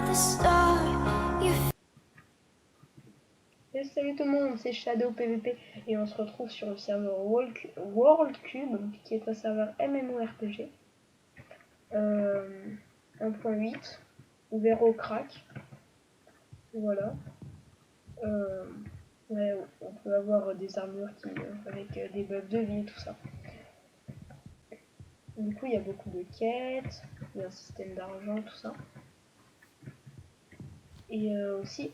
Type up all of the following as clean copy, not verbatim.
Et salut tout le monde, c'est Shadow PVP et on se retrouve sur le serveur World Cube qui est un serveur MMORPG 1.8 ouvert au crack. Voilà. Ouais, on peut avoir des armures avec des buffs de vie, tout ça. Du coup, il y a beaucoup de quêtes, il y a un système d'argent, tout ça. Et aussi,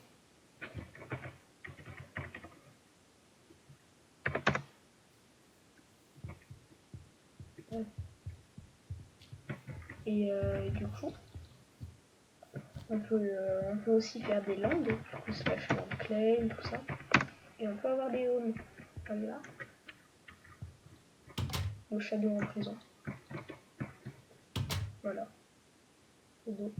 et du coup, on peut aussi faire des landes, slash land claim, tout ça. Et on peut avoir des homes, comme là. Le Shadow en prison. Voilà. C'est beau.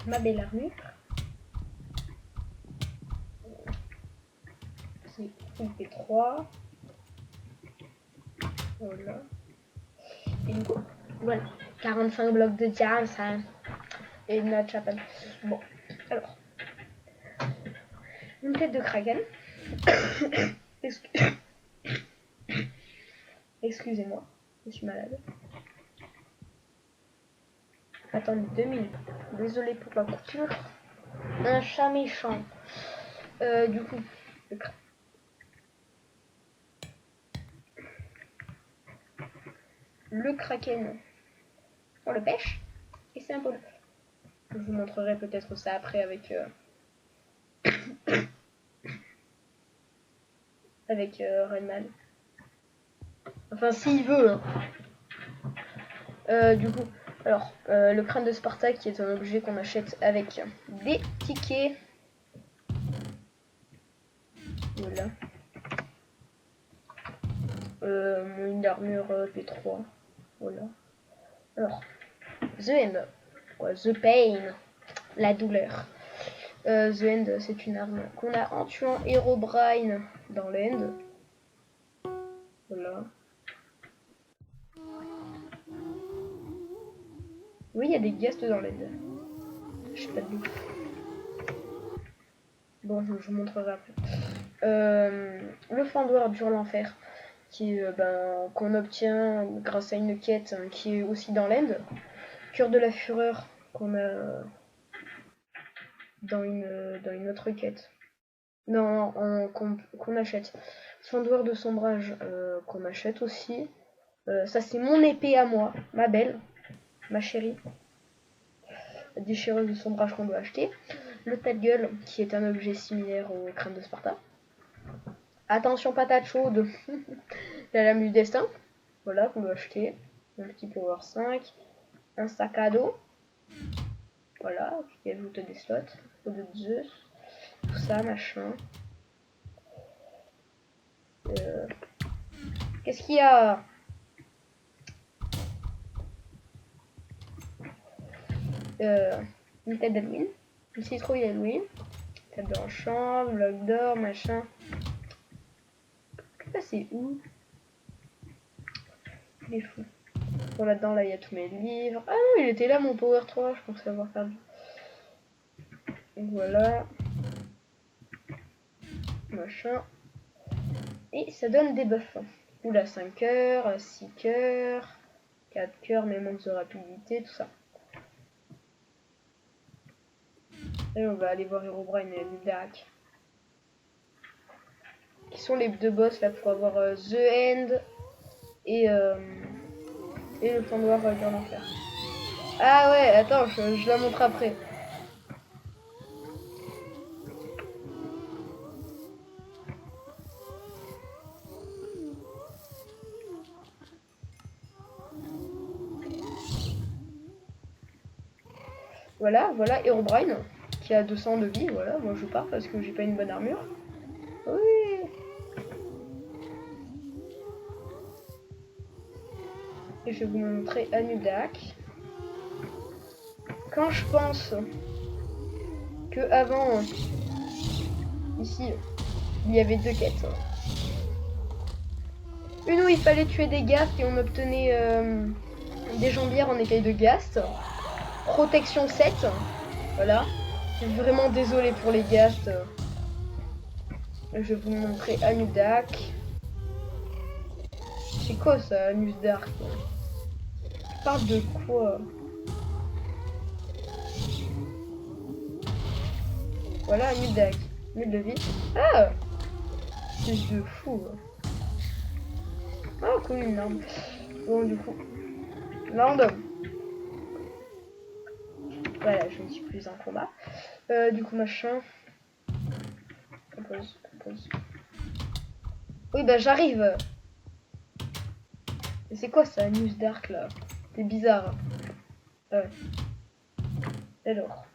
Ma belle armure. C'est P3. Voilà. Et du coup, voilà. 45 blocs de diamants, ça. Et notre chapelle. Bon, alors. Une tête de kraken. Excusez-moi, je suis malade. Attendez 2 minutes. Désolé pour la coupure. Un chat méchant. Du coup, le kraken, on le pêche. Et c'est un peu. Je vous montrerai peut-être ça après avec avec Redman. Enfin, s'il veut. Hein. Du coup, alors, le crâne de Spartak qui est un objet qu'on achète avec des tickets. Voilà. Une armure P3. Voilà. Alors, The End. Ouais, The Pain. La douleur. The End, c'est une arme qu'on a en tuant Herobrine dans l'End. Voilà. Oui, il y a des guests dans l'End. Je sais pas d'où. Bon, je vous montrerai après. Le fendeur dur l'enfer, qui qu'on obtient grâce à une quête qui est aussi dans l'End. Cœur de la fureur qu'on a dans une autre quête. Non, qu'on achète. Fendeur de sombrage qu'on achète aussi. Ça c'est mon épée à moi, ma belle, ma chérie. La déchireuse de sombrage qu'on doit acheter. Le tas-de-gueule qui est un objet similaire au crâne de Sparta. Attention patate chaude. La lame du destin. Voilà qu'on doit acheter. Un petit power 5. Un sac à dos. Voilà, qui ajoute des slots. Eau de Zeus. Tout ça, machin. Qu'est-ce qu'il y a? Une tête d'Halloween. Une citrouille d'Halloween. Tête d'enchant, bloc d'or, machin. Ça c'est où? Il est fou. Bon, là-dedans, là, il y a tous mes livres. Ah non, il était là, mon Power 3. Je pensais avoir perdu. Donc voilà. Machin. Et ça donne des buffs. Oula, 5 heures, 6 cœurs, 4 cœurs, mais manque de rapidité, tout ça. Et on va aller voir Herobrine et Nudak. Qui sont les deux boss là pour avoir The End et le fond noir dans l'enfer. Ah ouais, attends, je la montre après. Voilà, Herobrine qui a 200 de vie, voilà, moi je pars parce que j'ai pas une bonne armure. Oui. Et je vais vous montrer Anudak. Quand je pense que avant ici il y avait deux quêtes. Une où il fallait tuer des gars et on obtenait des jambières en écaille de Ghast. Protection 7. Voilà. Je suis vraiment désolé pour les Ghast. Je vais vous montrer Anudak. C'est quoi ça, Anus Dark? Tu parles de quoi? Voilà, Anudak. Mille de vie. Ah! Fils de fou. Ah, cool, une arme. Bon, du coup. Random. Voilà, je ne suis plus en combat. Du coup, machin. Compose, compose. Oui, bah j'arrive. Mais c'est quoi ça, News Dark là? C'est bizarre. Alors,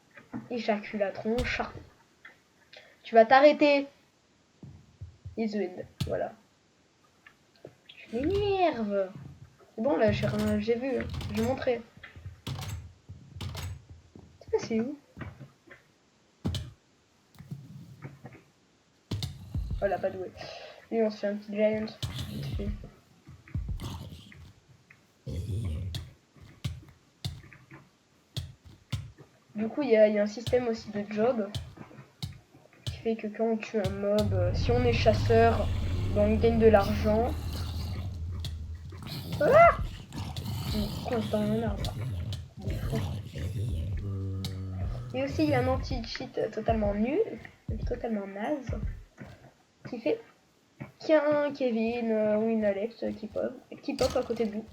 éjaculatron, char. Tu vas t'arrêter. Iswind, voilà. Tu m'énerves. C'est bon là, j'ai vu, j'ai montré. C'est passé où? Voilà, pas doué. Et on se fait un petit giant. Vite fait. Du coup, il y a un système aussi de job qui fait que quand on tue un mob, si on est chasseur, ben on gagne de l'argent. Voilà. Coince dans un arbre. Et aussi, il y a un anti-cheat totalement nul, totalement naze, qui fait qu'il y a un Kevin ou une Alex qui pop à côté de vous.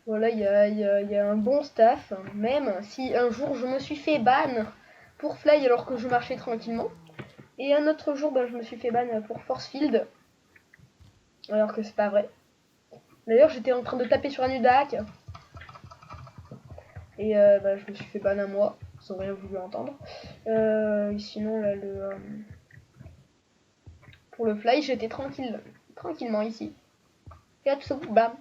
Voilà, il y a un bon staff, même si un jour je me suis fait ban pour Fly alors que je marchais tranquillement. Et un autre jour, je me suis fait ban pour Forcefield, alors que c'est pas vrai. D'ailleurs, j'étais en train de taper sur un Udak. Et je me suis fait ban à moi, sans rien voulu entendre. Sinon, là, pour le Fly, j'étais tranquillement ici. Et là, tout ça, bam.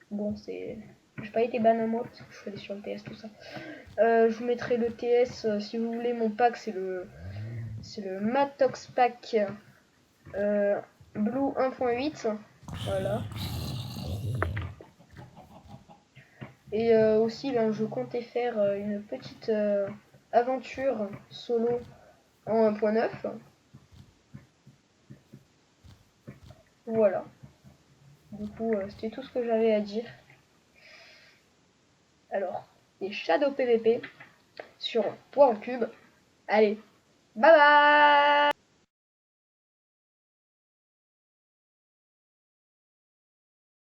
Bon, c'est... J'ai pas été ban à moi parce que je suis allé sur le TS, tout ça. Je vous mettrai le TS si vous voulez. Mon pack, c'est le Matox Pack Blue 1.8. Voilà. Et aussi, je comptais faire une petite aventure solo en 1.9. Voilà. Du coup, c'était tout ce que j'avais à dire. Alors, les Shadow PVP sur Point en Cube. Allez, bye bye!